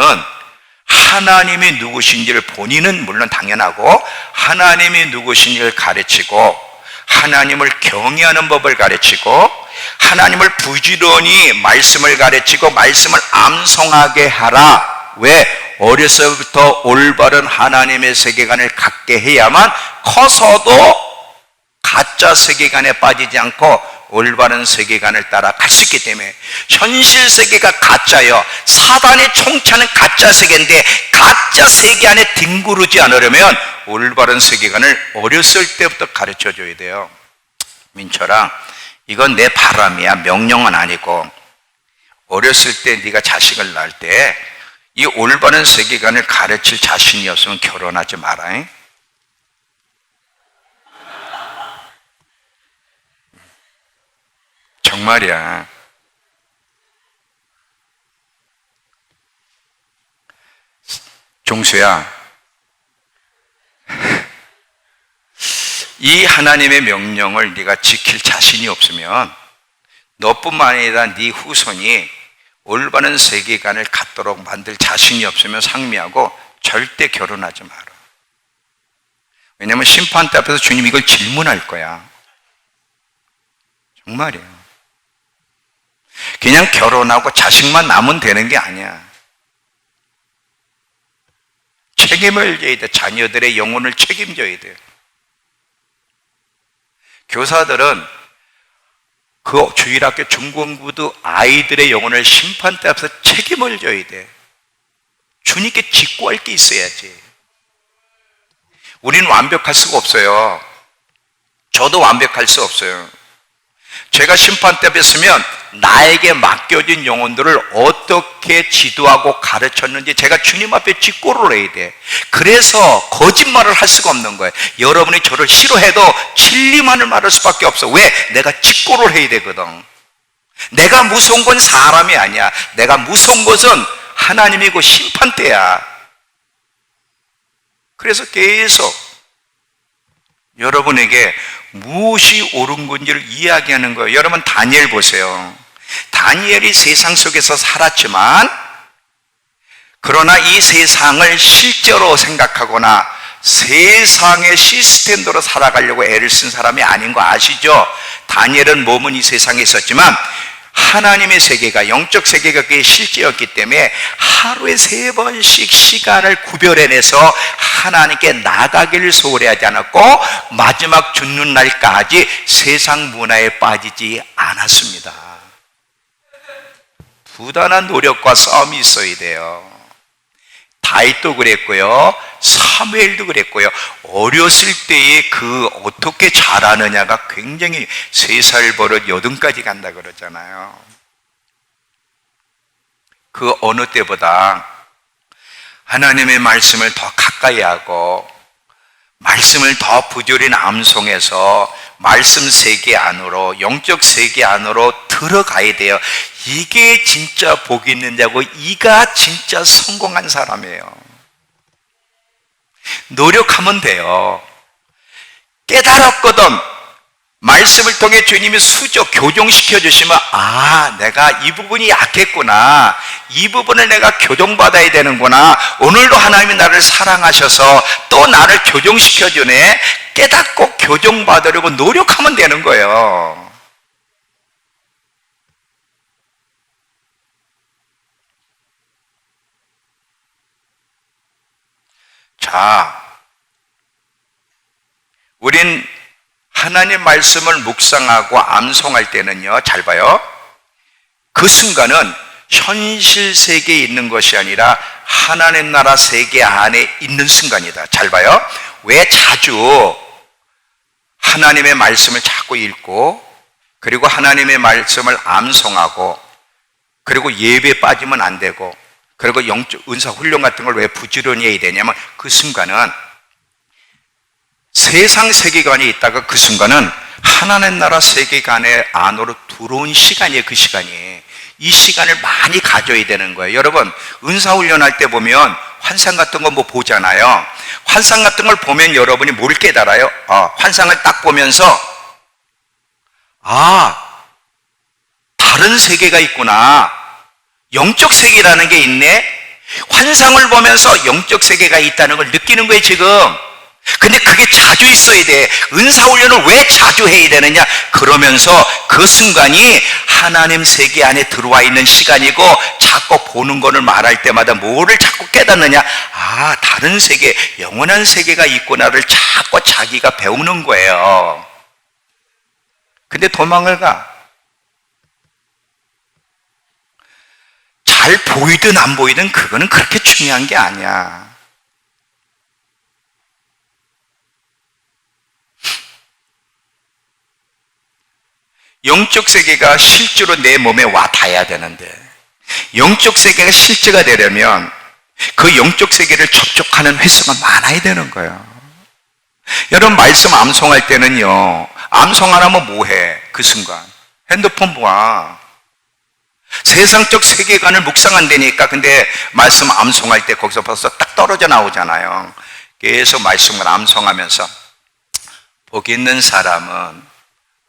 하나님이 누구신지를, 본인은 물론 당연하고 하나님이 누구신지를 가르치고, 하나님을 경외하는 법을 가르치고, 하나님을 부지런히 말씀을 가르치고 말씀을 암송하게 하라. 왜? 어려서부터 올바른 하나님의 세계관을 갖게 해야만 커서도 가짜 세계관에 빠지지 않고 올바른 세계관을 따라 갈 수 있기 때문에, 현실 세계가 가짜요, 사단의 총차는 가짜 세계인데 가짜 세계 안에 뒹구르지 않으려면 올바른 세계관을 어렸을 때부터 가르쳐 줘야 돼요. 민철아, 이건 내 바람이야, 명령은 아니고, 어렸을 때 네가 자식을 낳을 때 이 올바른 세계관을 가르칠 자신이 없으면 결혼하지 마라. 정말이야. 종수야, 이 하나님의 명령을 네가 지킬 자신이 없으면, 너뿐만 아니라 네 후손이 올바른 세계관을 갖도록 만들 자신이 없으면 상미하고 절대 결혼하지 마라. 왜냐하면 심판대 앞에서 주님 이걸 질문할 거야. 정말이에요. 그냥 결혼하고 자식만 낳으면 되는 게 아니야. 책임을 져야 돼. 자녀들의 영혼을 책임져야 돼. 교사들은 그 주일학교 중공부도 아이들의 영혼을 심판대 앞에서 책임을 져야 돼. 주님께 직구할 게 있어야지. 우리는 완벽할 수가 없어요. 저도 완벽할 수 없어요. 제가 심판대 앞에 서면 나에게 맡겨진 영혼들을 어떻게 지도하고 가르쳤는지 제가 주님 앞에 직고를 해야 돼. 그래서 거짓말을 할 수가 없는 거예요. 여러분이 저를 싫어해도 진리만을 말할 수밖에 없어. 왜? 내가 직고를 해야 되거든. 내가 무서운 건 사람이 아니야. 내가 무서운 것은 하나님이고 심판대야. 그래서 계속 여러분에게 무엇이 옳은 건지를 이야기하는 거예요. 여러분 다니엘 보세요. 다니엘이 세상 속에서 살았지만 그러나 이 세상을 실제로 생각하거나 세상의 시스템대로 살아가려고 애를 쓴 사람이 아닌 거 아시죠? 다니엘은 몸은 이 세상에 있었지만 하나님의 세계가, 영적 세계가 그게 실제였기 때문에 하루에 3번씩 시간을 구별해내서 하나님께 나가기를 소홀히 하지 않았고 마지막 죽는 날까지 세상 문화에 빠지지 않았습니다. 부단한 노력과 싸움이 있어야 돼요. 다윗도 그랬고요, 사무엘도 그랬고요. 어렸을 때에 그 어떻게 자라느냐가 굉장히 3살 버릇 80까지 간다 그러잖아요. 그 어느 때보다 하나님의 말씀을 더 가까이 하고 말씀을 더 부지런히 암송해서 말씀 세계 안으로, 영적 세계 안으로 들어가야 돼요. 이게 진짜 복이 있는 자고 이가 진짜 성공한 사람이에요. 노력하면 돼요. 깨달았거든. 말씀을 통해 주님이 수조 교정시켜 주시면 내가 이 부분이 약했구나, 이 부분을 내가 교정받아야 되는구나, 오늘도 하나님이 나를 사랑하셔서 또 나를 교정시켜 주네. 깨닫고 교정받으려고 노력하면 되는 거예요. 자, 우린 하나님 말씀을 묵상하고 암송할 때는요, 잘 봐요. 그 순간은 현실 세계에 있는 것이 아니라 하나님 나라 세계 안에 있는 순간이다. 잘 봐요. 왜 자주 하나님의 말씀을 자꾸 읽고 그리고 하나님의 말씀을 암송하고 그리고 예배에 빠지면 안 되고 그리고 영적 은사 훈련 같은 걸 왜 부지런히 해야 되냐면 그 순간은 세상 세계관이 있다가 그 순간은 하나님 나라 세계관의 안으로 들어온 시간이에요. 그 시간이. 이 시간을 많이 가져야 되는 거예요. 여러분 은사 훈련할 때 보면 환상 같은 거 뭐 보잖아요. 환상 같은 걸 보면 여러분이 뭘 깨달아요? 환상을 딱 보면서 다른 세계가 있구나, 영적 세계라는 게 있네. 환상을 보면서 영적 세계가 있다는 걸 느끼는 거예요 지금. 근데 그게 자주 있어야 돼. 은사훈련을 왜 자주 해야 되느냐? 그러면서 그 순간이 하나님 세계 안에 들어와 있는 시간이고 자꾸 보는 거를 말할 때마다 뭐를 자꾸 깨닫느냐? 다른 세계, 영원한 세계가 있구나를 자꾸 자기가 배우는 거예요. 근데 도망을 가. 잘 보이든 안 보이든 그거는 그렇게 중요한 게 아니야. 영적 세계가 실제로 내 몸에 와 닿아야 되는데 영적 세계가 실제가 되려면 그 영적 세계를 접촉하는 횟수가 많아야 되는 거예요. 여러분 말씀 암송할 때는요, 암송 안 하면 뭐해? 그 순간 핸드폰 봐. 세상적 세계관을 묵상한다니까. 근데 말씀 암송할 때 거기서 벌써 딱 떨어져 나오잖아요. 계속 말씀을 암송하면서 복 있는 사람은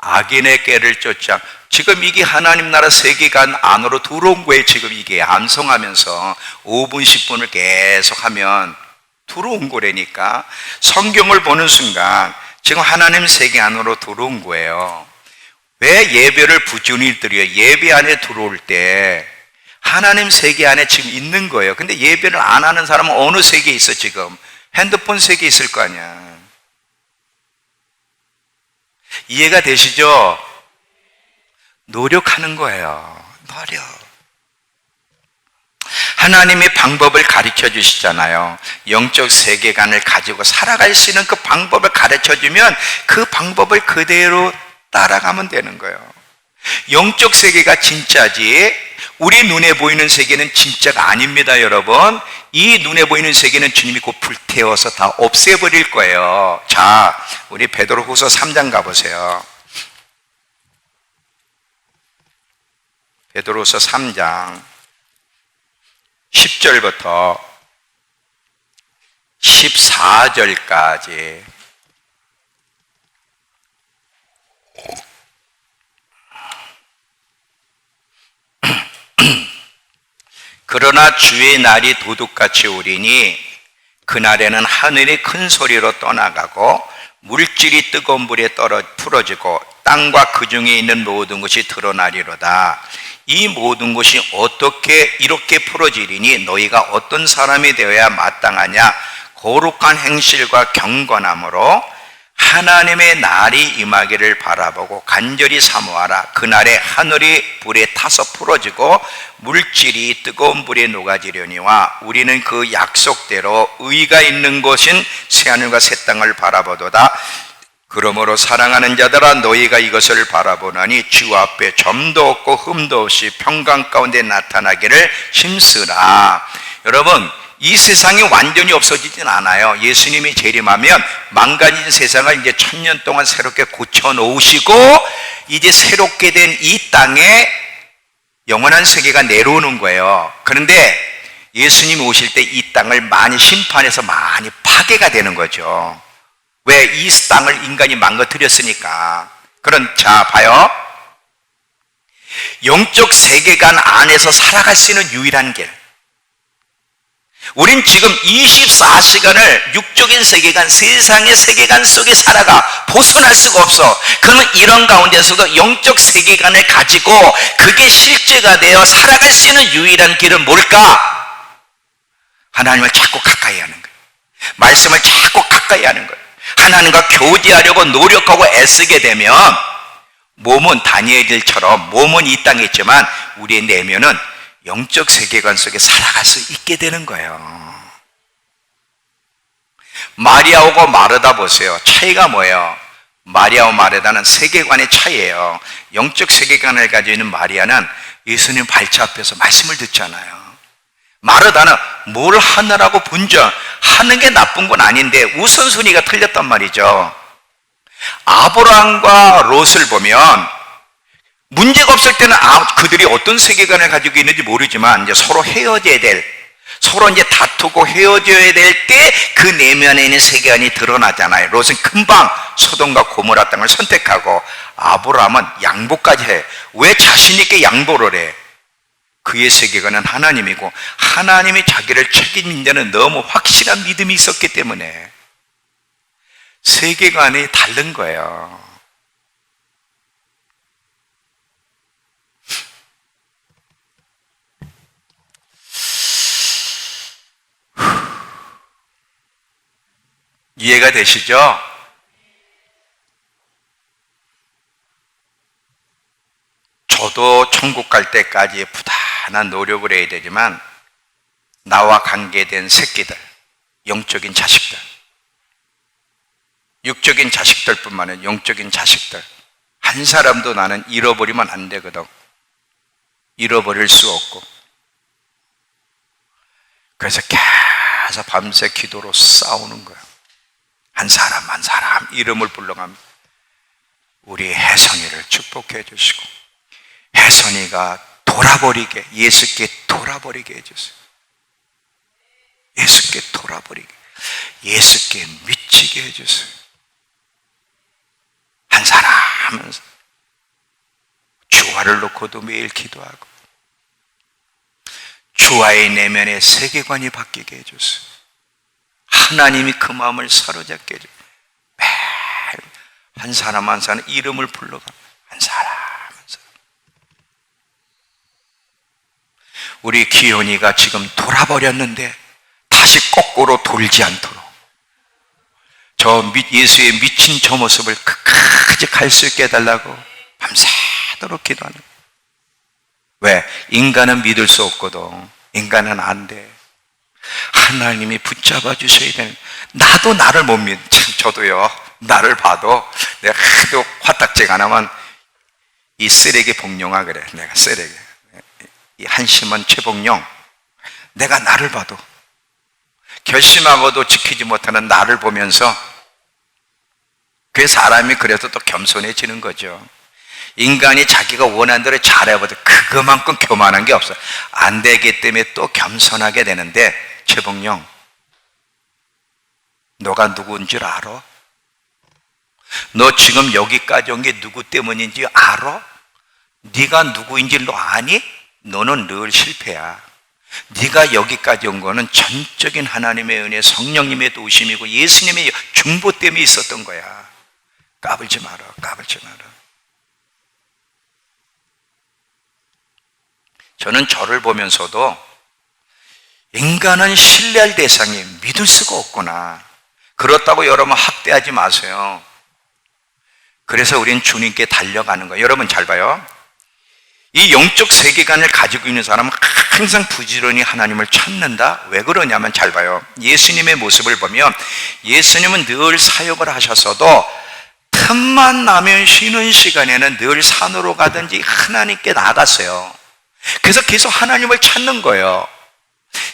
악인의 꾀를 쫓아. 지금 이게 하나님 나라 세계관 안으로 들어온 거예요. 지금 이게 암송하면서 5분 10분을 계속 하면 들어온 거라니까. 성경을 보는 순간 지금 하나님 세계 안으로 들어온 거예요. 왜 예배를 부지런히 드려요? 예배 안에 들어올 때 하나님 세계 안에 지금 있는 거예요. 근데 예배를 안 하는 사람은 어느 세계에 있어 지금? 핸드폰 세계에 있을 거 아니야. 이해가 되시죠? 노력하는 거예요. 노력. 하나님이 방법을 가르쳐 주시잖아요. 영적 세계관을 가지고 살아갈 수 있는 그 방법을 가르쳐 주면 그 방법을 그대로 따라가면 되는 거예요. 영적 세계가 진짜지 우리 눈에 보이는 세계는 진짜가 아닙니다, 여러분. 이 눈에 보이는 세계는 주님이 곧 불태워서 다 없애버릴 거예요. 자, 우리 베드로후서 3장 가보세요. 베드로후서 3장 10절부터 14절까지 그러나 주의 날이 도둑같이 오리니 그날에는 하늘이 큰 소리로 떠나가고 물질이 뜨거운 물에 풀어지고 땅과 그 중에 있는 모든 것이 드러나리로다. 이 모든 것이 어떻게 이렇게 풀어지리니 너희가 어떤 사람이 되어야 마땅하냐? 거룩한 행실과 경건함으로 하나님의 날이 임하기를 바라보고 간절히 사모하라. 그날에 하늘이 불에 타서 풀어지고 물질이 뜨거운 불에 녹아지려니와 우리는 그 약속대로 의가 있는 곳인 새하늘과 새 땅을 바라보도다. 그러므로 사랑하는 자들아 너희가 이것을 바라보나니 주 앞에 점도 없고 흠도 없이 평강 가운데 나타나기를 힘쓰라. 여러분, 이 세상이 완전히 없어지진 않아요. 예수님이 재림하면 망가진 세상을 이제 1000년 동안 새롭게 고쳐놓으시고 이제 새롭게 된 이 땅에 영원한 세계가 내려오는 거예요. 그런데 예수님이 오실 때 이 땅을 많이 심판해서 많이 파괴가 되는 거죠. 왜? 이 땅을 인간이 망가뜨렸으니까. 자, 봐요. 영적 세계관 안에서 살아갈 수 있는 유일한 길. 우린 지금 24시간을 육적인 세계관, 세상의 세계관 속에 살아가 벗어날 수가 없어. 그러면 이런 가운데서도 영적 세계관을 가지고 그게 실제가 되어 살아갈 수 있는 유일한 길은 뭘까? 하나님을 자꾸 가까이 하는 거예요. 말씀을 자꾸 가까이 하는 거예요. 하나님과 교제하려고 노력하고 애쓰게 되면 몸은 다니엘처럼 몸은 이 땅에 있지만 우리의 내면은 영적 세계관 속에 살아갈 수 있게 되는 거예요. 마리아하고 마르다 보세요. 차이가 뭐예요? 마리아와 마르다는 세계관의 차이예요. 영적 세계관을 가지고 있는 마리아는 예수님 발차 앞에서 말씀을 듣잖아요. 마르다는 뭘 하느라고 하는 게 나쁜 건 아닌데 우선순위가 틀렸단 말이죠. 아브라함과 롯을 보면 문제가 없을 때는 그들이 어떤 세계관을 가지고 있는지 모르지만 이제 서로 헤어져야 서로 이제 다투고 헤어져야 될 때 그 내면에 있는 세계관이 드러나잖아요. 롯은 금방 소돔과 고모라 땅을 선택하고 아브라함은 양보까지 해. 왜 자신 있게 양보를 해? 그의 세계관은 하나님이고 하나님이 자기를 책임진다는 너무 확실한 믿음이 있었기 때문에 세계관이 다른 거예요. 이해가 되시죠? 저도 천국 갈 때까지 부단한 노력을 해야 되지만 나와 관계된 새끼들, 영적인 자식들, 육적인 자식들뿐만 아니라 영적인 자식들 한 사람도 나는 잃어버리면 안 되거든. 잃어버릴 수 없고. 그래서 계속 밤새 기도로 싸우는 거야. 한 사람 한 사람 이름을 불러가며 우리 혜선이를 축복해 주시고 혜선이가 돌아버리게, 예수께 돌아버리게 해주세요. 예수께 돌아버리게, 예수께 미치게 해주세요. 한 사람 한 사람 주화를 놓고도 매일 기도하고 주화의 내면의 세계관이 바뀌게 해주세요. 하나님이 그 마음을 사로잡게 해주세요. 매일 한 사람 한 사람 이름을 불러가 한 사람 우리 기현이가 지금 돌아버렸는데 다시 거꾸로 돌지 않도록 예수의 미친 저 모습을 끝까지 갈 수 있게 해달라고 밤새도록 기도하는 거예요. 왜? 인간은 믿을 수 없거든. 인간은 안 돼. 하나님이 붙잡아 주셔야 되는. 나도 나를 못 믿. 참 저도요. 나를 봐도 내가 하도 화딱지가 나면 이 쓰레기 복룡아 그래. 내가 쓰레기. 이 한심한 최복룡. 내가 나를 봐도 결심하고도 지키지 못하는 나를 보면서 그 사람이 그래도 또 겸손해지는 거죠. 인간이 자기가 원하는 대로 잘해봐도 그거만큼 교만한 게 없어. 안 되기 때문에 또 겸손하게 되는데, 최복룡, 너가 누구인 줄 알아? 너 지금 여기까지 온 게 누구 때문인지 알아? 네가 누구인지 너 아니? 너는 늘 실패야. 네가 여기까지 온 거는 전적인 하나님의 은혜, 성령님의 도우심이고 예수님의 중보 때문에 있었던 거야. 까불지 마라. 까불지 마라. 저는 저를 보면서도 인간은 신뢰할 대상이 믿을 수가 없구나. 그렇다고 여러분 학대하지 마세요. 그래서 우린 주님께 달려가는 거예요. 여러분 잘 봐요. 이 영적 세계관을 가지고 있는 사람은 항상 부지런히 하나님을 찾는다. 왜 그러냐면 잘 봐요. 예수님의 모습을 보면 예수님은 늘 사역을 하셨어도 틈만 나면 쉬는 시간에는 늘 산으로 가든지 하나님께 나갔어요. 그래서 계속 하나님을 찾는 거예요.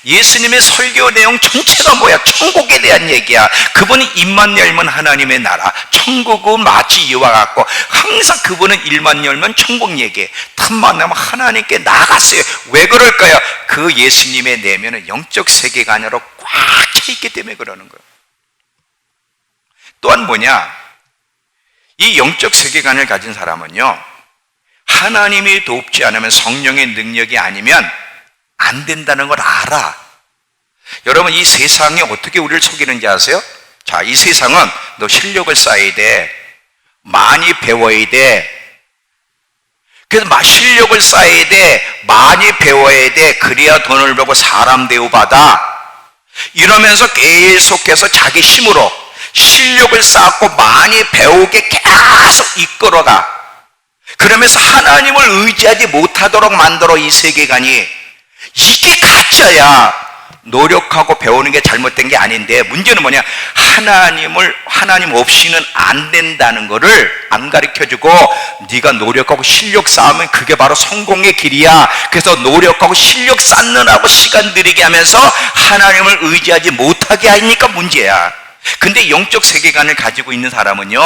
예수님의 설교 내용 전체가 뭐야? 천국에 대한 얘기야. 그분이 입만 열면 하나님의 나라, 천국은 마치 이와 같고 항상 그분은 입만 열면 천국 얘기해. 틈만 나면 하나님께 나갔어요. 왜 그럴까요? 그 예수님의 내면은 영적 세계관으로 꽉 차 있기 때문에 그러는 거예요. 또한 뭐냐? 이 영적 세계관을 가진 사람은요, 하나님이 돕지 않으면, 성령의 능력이 아니면 안 된다는 걸 알아. 여러분, 이 세상이 어떻게 우리를 속이는지 아세요? 자, 이 세상은 너 실력을 쌓아야 돼. 많이 배워야 돼. 그래서 실력을 쌓아야 돼. 많이 배워야 돼. 그래야 돈을 벌고 사람 대우받아. 이러면서 계속해서 자기 힘으로 실력을 쌓고 많이 배우게 계속 이끌어가. 그러면서 하나님을 의지하지 못하도록 만들어. 이 세계관이. 이게 가짜야. 노력하고 배우는 게 잘못된 게 아닌데, 문제는 뭐냐? 하나님 없이는 안 된다는 거를 안 가르쳐주고, 네가 노력하고 실력 쌓으면 그게 바로 성공의 길이야. 그래서 노력하고 실력 쌓느라고 시간 들이게 하면서 하나님을 의지하지 못하게 하니까 문제야. 근데 영적 세계관을 가지고 있는 사람은요,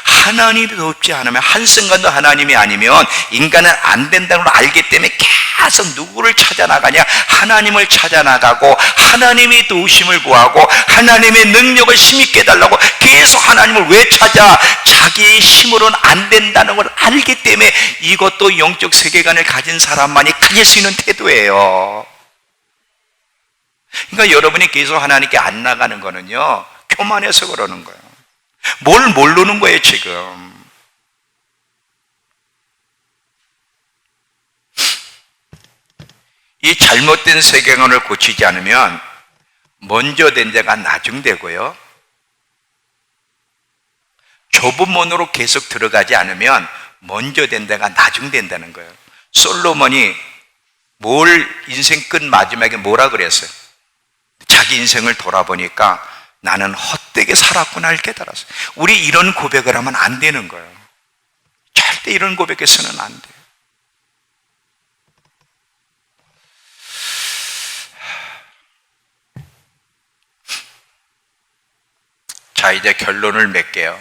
하나님이 돕지 않으면, 한순간도 하나님이 아니면 인간은 안 된다는 걸 알기 때문에 계속 누구를 찾아나가냐? 하나님을 찾아나가고 하나님의 도우심을 구하고 하나님의 능력을 힘있게 해달라고 계속 하나님을 왜 찾아? 자기의 힘으로는 안 된다는 걸 알기 때문에. 이것도 영적 세계관을 가진 사람만이 가질 수 있는 태도예요. 그러니까 여러분이 계속 하나님께 안 나가는 거는요, 교만해서 그러는 거예요. 뭘 모르는 거예요 지금. 이 잘못된 세계관을 고치지 않으면 먼저 된 자가 나중되고요, 좁은 문으로 계속 들어가지 않으면 먼저 된 자가 나중된다는 거예요. 솔로몬이 인생 끝 마지막에 뭐라 그랬어요? 자기 인생을 돌아보니까 나는 헛되게 살았구나 를 깨달았어요. 우리 이런 고백을 하면 안 되는 거예요. 절대 이런 고백해서는 안 돼요. 자, 이제 결론을 맺게요.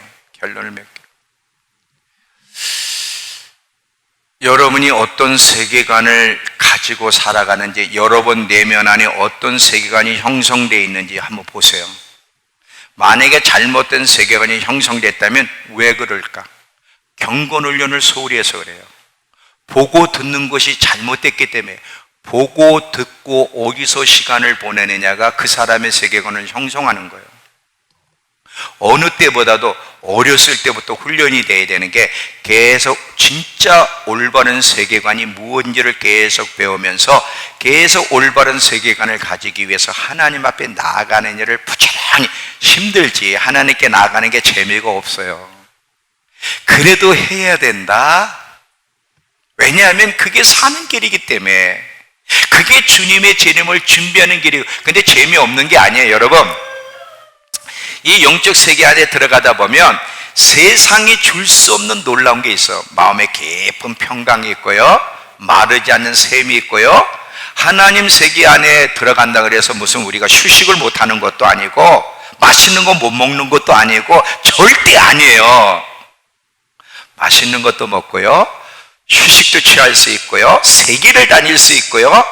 여러분이 어떤 세계관을 가지고 살아가는지, 여러분 내면 안에 어떤 세계관이 형성되어 있는지 한번 보세요. 만약에 잘못된 세계관이 형성됐다면 왜 그럴까? 경건훈련을 소홀히 해서 그래요. 보고 듣는 것이 잘못됐기 때문에. 보고 듣고 어디서 시간을 보내느냐가 그 사람의 세계관을 형성하는 거예요. 어느 때보다도 어렸을 때부터 훈련이 돼야 되는 게 계속 진짜 올바른 세계관이 무엇인지를 계속 배우면서 계속 올바른 세계관을 가지기 위해서 하나님 앞에 나아가는 일을 부지런히 힘들지 하나님께 나아가는 게 재미가 없어요. 그래도 해야 된다. 왜냐하면 그게 사는 길이기 때문에 그게 주님의 재림을 준비하는 길이고 근데 재미없는 게 아니에요. 여러분 이 영적 세계 안에 들어가다 보면 세상이 줄 수 없는 놀라운 게 있어. 마음에 깊은 평강이 있고요, 마르지 않는 샘이 있고요. 하나님 세계 안에 들어간다 그래서 무슨 우리가 휴식을 못하는 것도 아니고 맛있는 거 못 먹는 것도 아니고 절대 아니에요. 맛있는 것도 먹고요, 휴식도 취할 수 있고요, 세계를 다닐 수 있고요,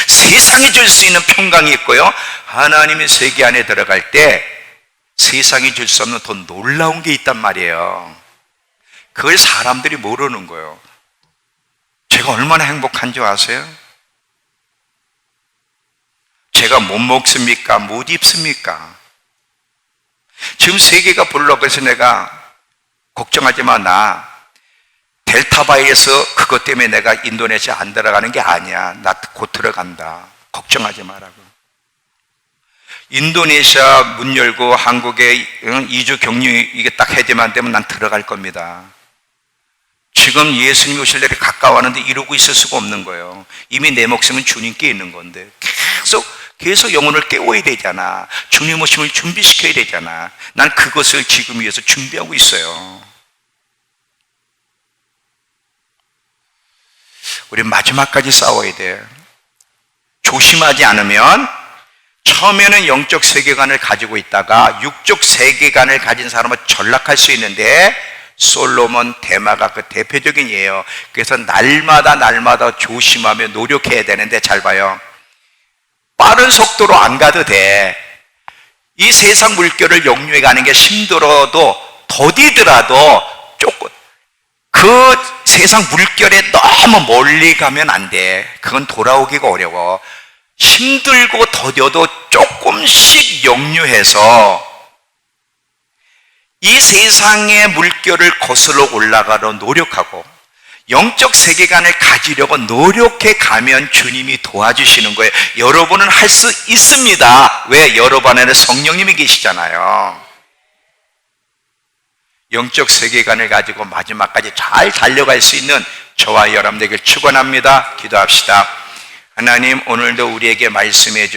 세상이 줄 수 있는 평강이 있고요. 하나님의 세계 안에 들어갈 때 세상이 줄 수 없는 더 놀라운 게 있단 말이에요. 그걸 사람들이 모르는 거예요. 제가 얼마나 행복한 줄 아세요? 제가 못 먹습니까? 못 입습니까? 지금 세계가 불러. 그래서 내가 걱정하지 마. 나 델타 바이러스 그것 때문에 내가 인도네시아 안 들어가는 게 아니야. 나 곧 들어간다. 걱정하지 마라고. 인도네시아 문 열고 한국에 2주 격리 이게 딱 해제만 되면 난 들어갈 겁니다. 지금 예수님이 오실 날이 가까워하는데 이러고 있을 수가 없는 거예요. 이미 내 목숨은 주님께 있는 건데 계속 영혼을 깨워야 되잖아. 주님 오심을 준비시켜야 되잖아. 난 그것을 지금 위해서 준비하고 있어요. 우리 마지막까지 싸워야 돼. 조심하지 않으면 처음에는 영적 세계관을 가지고 있다가 육적 세계관을 가진 사람은 전락할 수 있는데 솔로몬 대마가 그 대표적인 예예요. 그래서 날마다 조심하며 노력해야 되는데 잘 봐요. 빠른 속도로 안 가도 돼. 이 세상 물결을 역류해 가는 게 힘들어도 더디더라도 조금 그 세상 물결에 너무 멀리 가면 안 돼. 그건 돌아오기가 어려워. 힘들고 더뎌도 조금씩 역류해서 이 세상의 물결을 거슬러 올라가려 노력하고 영적 세계관을 가지려고 노력해 가면 주님이 도와주시는 거예요. 여러분은 할 수 있습니다. 왜? 여러분 안에는 성령님이 계시잖아요. 영적 세계관을 가지고 마지막까지 잘 달려갈 수 있는 저와 여러분들에게 축원합니다. 기도합시다. 하나님, 오늘도 우리에게 말씀해 주시옵소서.